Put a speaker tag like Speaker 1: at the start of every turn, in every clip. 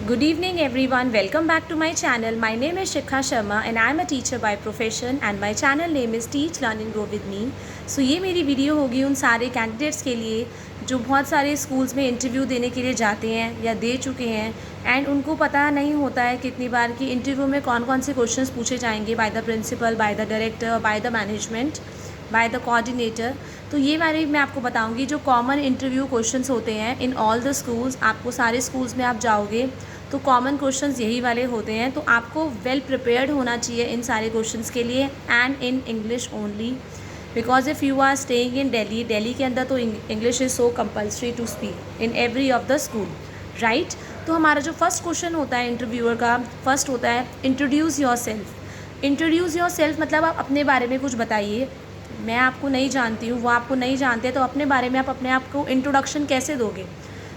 Speaker 1: Good evening everyone, welcome back to my channel. My name is Shikha Sharma and I am a teacher by profession and my channel name is Teach Learn and Grow with Me. So ये मेरी video होगी उन सारे candidates के लिए जो बहुत सारे स्कूल्स में इंटरव्यू देने के लिए जाते हैं या दे चुके हैं एंड उनको पता नहीं होता है कितनी बार कि इंटरव्यू में कौन कौन से क्वेश्चंस पूछे जाएंगे by the principal, by the director, by the management, by the coordinator. तो ये बारे मैं आपको बताऊंगी जो कॉमन इंटरव्यू क्वेश्चंस होते हैं इन ऑल द स्कूल्स। आपको सारे स्कूल्स में आप जाओगे तो कॉमन क्वेश्चंस यही वाले होते हैं, तो आपको वेल प्रिपेयर्ड होना चाहिए इन सारे क्वेश्चंस के लिए and in English only, because if you are staying in Delhi के अंदर तो English is so compulsory to speak in every of the school, right. तो हमारा जो फर्स्ट क्वेश्चन होता है इंटरव्यूअर का, फर्स्ट होता है introduce your self. Introduce your self मतलब आप अपने बारे में कुछ बताइए। मैं आपको नहीं जानती हूँ, वो आपको नहीं जानते, तो अपने बारे में आप अपने आप को इंट्रोडक्शन कैसे दोगे।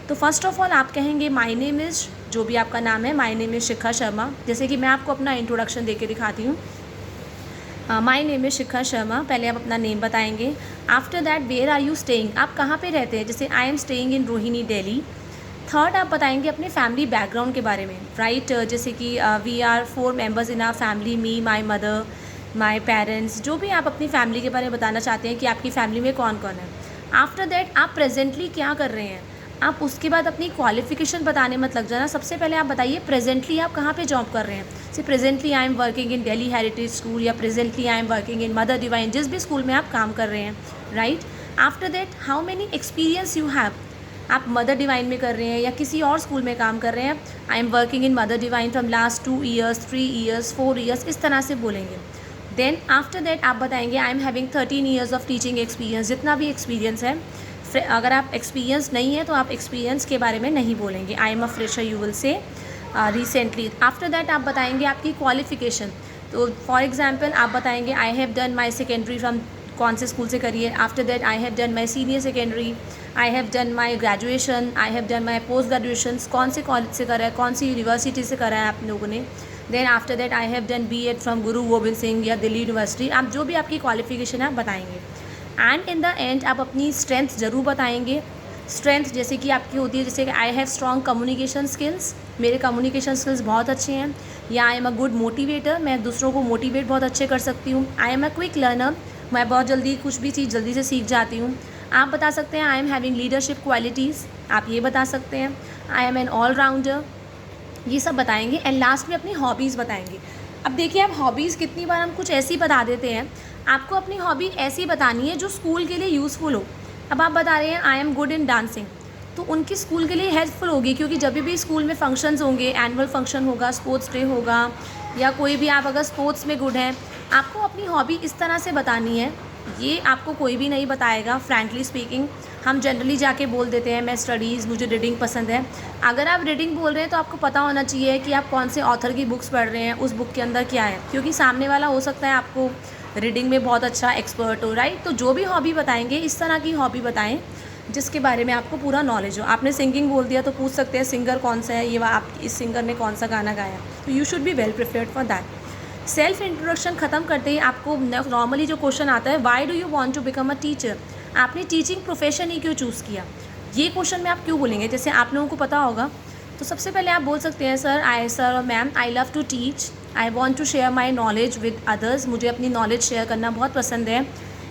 Speaker 1: तो फर्स्ट ऑफ ऑल आप कहेंगे माय नेम इज़, जो भी आपका नाम है, my name is Shikha Sharma. जैसे कि मैं आपको अपना इंट्रोडक्शन दे के दिखाती हूँ। My name is Shikha Sharma, पहले आप अपना नेम बताएंगे। After that where are you staying, आप कहाँ पे रहते हैं, जैसे I am staying in Rohini Delhi. Third आप बताएंगे अपने फैमिली बैकग्राउंड के बारे में, राइट। जैसे कि we are 4 members in our family, me, my mother, my parents, जो भी आप अपनी फैमिली के बारे में बताना चाहते हैं कि आपकी फैमिली में कौन कौन है। आफ्टर दैट आप प्रेजेंटली क्या कर रहे हैं, आप उसके बाद अपनी क्वालिफिकेशन बताने मत लग जाना। सबसे पहले आप बताइए प्रेजेंटली आप कहाँ पे जॉब कर रहे हैं। जैसे presently I am working in Delhi Heritage School या presently I am working in Mother Divine, जिस भी स्कूल में आप काम कर रहे हैं, right. After that how many experience you have, आप मदर डिवाइन में कर रहे हैं या किसी और स्कूल में काम कर रहे हैं। I am working in Mother divine from last 2 years, 3 years, 4 years, इस तरह से बोलेंगे। देन आफ्टर दैट आप बताएंगे आई am having 13 years of teaching experience, जितना भी एक्सपीरियंस है। अगर आप एक्सपीरियंस नहीं है तो आप एक्सपीरियंस के बारे में नहीं बोलेंगे। आई am a fresher you will say recently. After that आप बताएंगे आपकी क्वालिफिकेशन। तो फॉर एग्जांपल आप बताएंगे आई have done my secondary from, कौन से स्कूल से करिए। After that I have done my senior secondary, I have done my graduation, I have done my post graduation, कौन से कॉलेज से करा है, कौन सी यूनिवर्सिटी से करा है आप लोगों ने। Then after that I have done B.Ed from Guru Gobind Singh या दिल्ली यूनिवर्सिटी। आप जो भी आपकी क्वालिफिकेशन है आप बताएंगे। एंड इन द एंड आप अपनी स्ट्रेंथ ज़रूर बताएंगे। स्ट्रेंथ जैसे कि आपकी होती है, जैसे कि I have strong communication skills, मेरे कम्युनिकेशन स्किल्स बहुत अच्छे हैं। या आई एम अ गुड मोटिवेटर, मैं दूसरों को मोटिवेट बहुत अच्छे कर सकती हूँ। I am a quick learner, मैं बहुत जल्दी कुछ भी चीज़ जल्दी से सीख जाती हूँ। आप बता सकते हैं I am having leadership qualities, आप ये बता सकते हैं। I am an all rounder, ये सब बताएंगे। एंड लास्ट में अपनी हॉबीज़ बताएंगे। अब देखिए आप हॉबीज़ कितनी बार हम कुछ ऐसी बता देते हैं, आपको अपनी हॉबी ऐसी बतानी है जो स्कूल के लिए यूज़फुल हो। अब आप बता रहे हैं I am good in dancing, तो उनकी स्कूल के लिए हेल्पफुल होगी, क्योंकि जब भी स्कूल में फंक्शंस होंगे, एनुअल फंक्शन होगा, स्पोर्ट्स डे होगा या कोई भी, आप अगर स्पोर्ट्स में गुड हैं, आपको अपनी हॉबी इस तरह से बतानी है। ये आपको कोई भी नहीं बताएगा, फ्रैंकली स्पीकिंग। हम जनरली जाके बोल देते हैं मैं स्टडीज़, मुझे रीडिंग पसंद है। अगर आप रीडिंग बोल रहे हैं तो आपको पता होना चाहिए कि आप कौन से ऑथर की बुक्स पढ़ रहे हैं, उस बुक के अंदर क्या है, क्योंकि सामने वाला हो सकता है आपको रीडिंग में बहुत अच्छा एक्सपर्ट हो, राइट। तो जो भी हॉबी बताएंगे इस तरह की हॉबी बताएं जिसके बारे में आपको पूरा नॉलेज हो। आपने सिंगिंग बोल दिया तो पूछ सकते हैं सिंगर कौन सा है, ये आप इस सिंगर ने कौन सा गाना गाया, तो you should be well prepared for that. Self introduction ख़त्म करते ही आपको नॉर्मली जो क्वेश्चन आता है, why do you want to become a teacher, आपने टीचिंग प्रोफेशन ही क्यों चूज़ किया, ये क्वेश्चन में आप क्यों बोलेंगे। जैसे आप लोगों को पता होगा तो सबसे पहले आप बोल सकते हैं सर और ma'am I love to teach, I want to share my knowledge with others, मुझे अपनी नॉलेज शेयर करना बहुत पसंद है।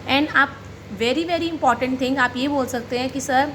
Speaker 1: एंड आप वेरी वेरी इंपॉर्टेंट थिंग आप ये बोल सकते हैं कि sir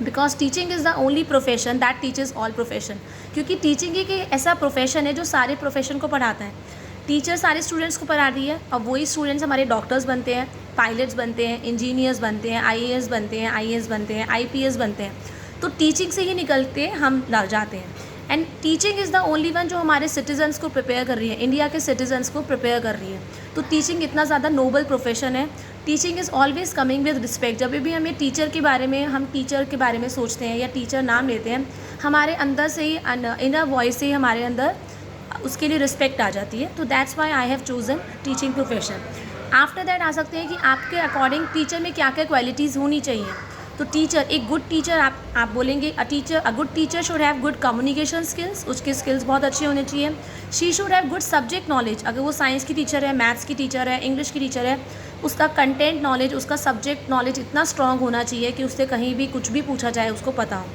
Speaker 1: because teaching is the only profession that teachers all profession, क्योंकि टीचिंग एक ऐसा प्रोफेशन है जो सारे प्रोफेशन को पढ़ाता है। टीचर सारे स्टूडेंट्स को पढ़ा रही है, और वही स्टूडेंट्स हमारे डॉक्टर्स बनते हैं, पायलट्स बनते हैं, इंजीनियर्स बनते हैं, आईएएस बनते हैं, आईएएस बनते हैं, आईपीएस बनते हैं। तो टीचिंग से ही निकलते हम लग जाते हैं। And teaching is the only one जो हमारे सिटीजन्स को प्रिपेयर कर रही है, इंडिया के सिटीजन्स को प्रिपेयर कर रही है। तो टीचिंग इतना ज़्यादा नोबल प्रोफेशन है। Teaching is always coming with respect. जब भी हमें टीचर के बारे में, हम टीचर के बारे में सोचते हैं या टीचर नाम लेते हैं, हमारे अंदर से ही, इनर वॉइस से ही हमारे अंदर उसके लिए रिस्पेक्ट आ जाती है। तो that's why I have chosen teaching profession. After that आ सकते हैं कि आपके अकॉर्डिंग टीचर में क्या क्या क्वालिटीज़ होनी चाहिए। तो टीचर, एक गुड टीचर, आप बोलेंगे अ good teacher should have good communication skills, उसके स्किल्स बहुत अच्छे होने चाहिए। She should have good subject knowledge, अगर वो साइंस की टीचर है, मैथ्स की टीचर है, इंग्लिश की टीचर है, उसका कंटेंट नॉलेज, उसका सब्जेक्ट नॉलेज इतना स्ट्रॉन्ग होना चाहिए कि उससे कहीं भी कुछ भी पूछा जाए उसको पता हो।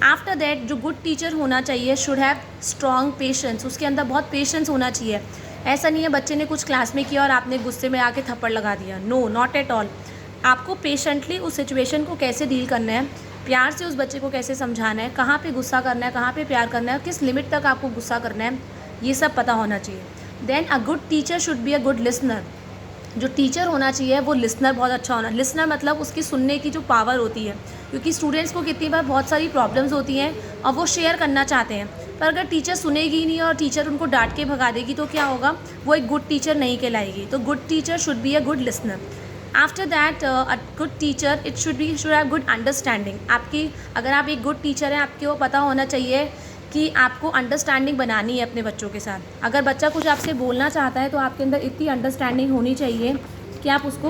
Speaker 1: आफ्टर दैट जो गुड टीचर होना चाहिए शुड हैव स्ट्रॉन्ग पेशेंस, उसके अंदर बहुत पेशेंस होना चाहिए। ऐसा नहीं है बच्चे ने कुछ क्लास में किया और आपने गुस्से में आके थप्पड़ लगा दिया, नो नॉट एट ऑल। आपको पेशेंटली उस सिचुएशन को कैसे डील करना है, प्यार से उस बच्चे को कैसे समझाना है, कहाँ पे गुस्सा करना है, कहाँ पे प्यार करना है, किस लिमिट तक आपको गुस्सा करना है, ये सब पता होना चाहिए। Then a good teacher should be a good listener. जो टीचर होना चाहिए वो लिसनर बहुत अच्छा होना। लिसनर मतलब उसकी सुनने की जो पावर होती है, क्योंकि स्टूडेंट्स को कितनी बार बहुत सारी प्रॉब्लम्स होती हैं और वो शेयर करना चाहते हैं, पर अगर टीचर सुनेगी नहीं और टीचर उनको डांट के भगा देगी तो क्या होगा, वो एक गुड टीचर नहीं कहलाएगी। तो good teacher should be a good listener. After that a good teacher it should have good understanding. आपकी अगर आप एक गुड टीचर हैं, आपको पता होना चाहिए कि आपको अंडरस्टैंडिंग बनानी है अपने बच्चों के साथ। अगर बच्चा कुछ आपसे बोलना चाहता है तो आपके अंदर इतनी अंडरस्टैंडिंग होनी चाहिए कि आप उसको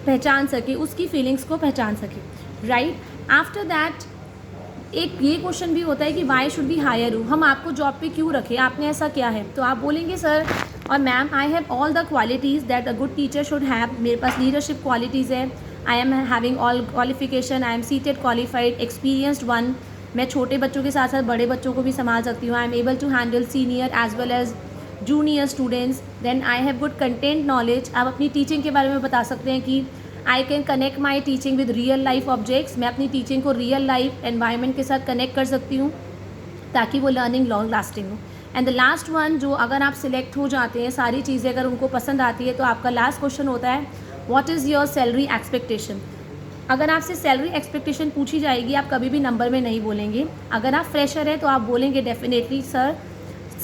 Speaker 1: पहचान सकें, उसकी फीलिंग्स को पहचान सकें, राइट। आफ्टर दैट एक ये क्वेश्चन भी होता है कि why should we hire you, हम आपको जॉब पे क्यों रखें, आपने ऐसा क्या है। तो आप बोलेंगे सर और ma'am I have all the qualities that a good teacher should have. मेरे पास लीडरशिप क्वालिटीज़ है, आई am having all qualification, I am seated qualified experienced one. मैं छोटे बच्चों के साथ साथ बड़े बच्चों को भी संभाल सकती हूँ। I am able to handle senior as well as junior students. Then I have good content knowledge. आप अपनी टीचिंग के बारे में बता सकते हैं कि I can connect my teaching with real life objects. मैं अपनी टीचिंग को रियल लाइफ एनवायरनमेंट के साथ कनेक्ट कर सकती हूँ ताकि वो लर्निंग लॉन्ग लास्टिंग हो। एंड द लास्ट वन, जो अगर आप सिलेक्ट हो जाते हैं, सारी चीज़ें अगर उनको पसंद आती है, तो आपका लास्ट क्वेश्चन होता है what is your salary expectation. अगर आपसे सैलरी एक्सपेक्टेशन पूछी जाएगी, आप कभी भी नंबर में नहीं बोलेंगे। अगर आप फ्रेशर हैं तो आप बोलेंगे definitely sir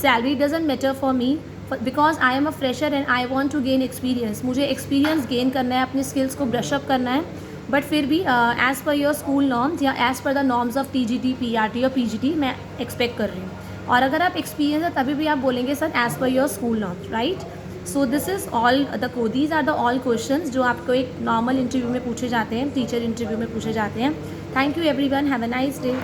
Speaker 1: salary doesn't matter for me because I am a fresher and I want to gain experience. मुझे एक्सपीरियंस गेन करना है, अपनी स्किल्स को ब्रशअप करना है, बट फिर भी as per your school norms या as per the norms of TGT PRT और PGT मैं एक्सपेक्ट कर रही हूँ। और अगर आप एक्सपीरियंस है तभी भी आप बोलेंगे sir as per your school norms, right. So this is all these are the all questions जो आपको एक नॉर्मल इंटरव्यू में पूछे जाते हैं, टीचर इंटरव्यू में पूछे जाते हैं। Thank you everyone, have a nice day.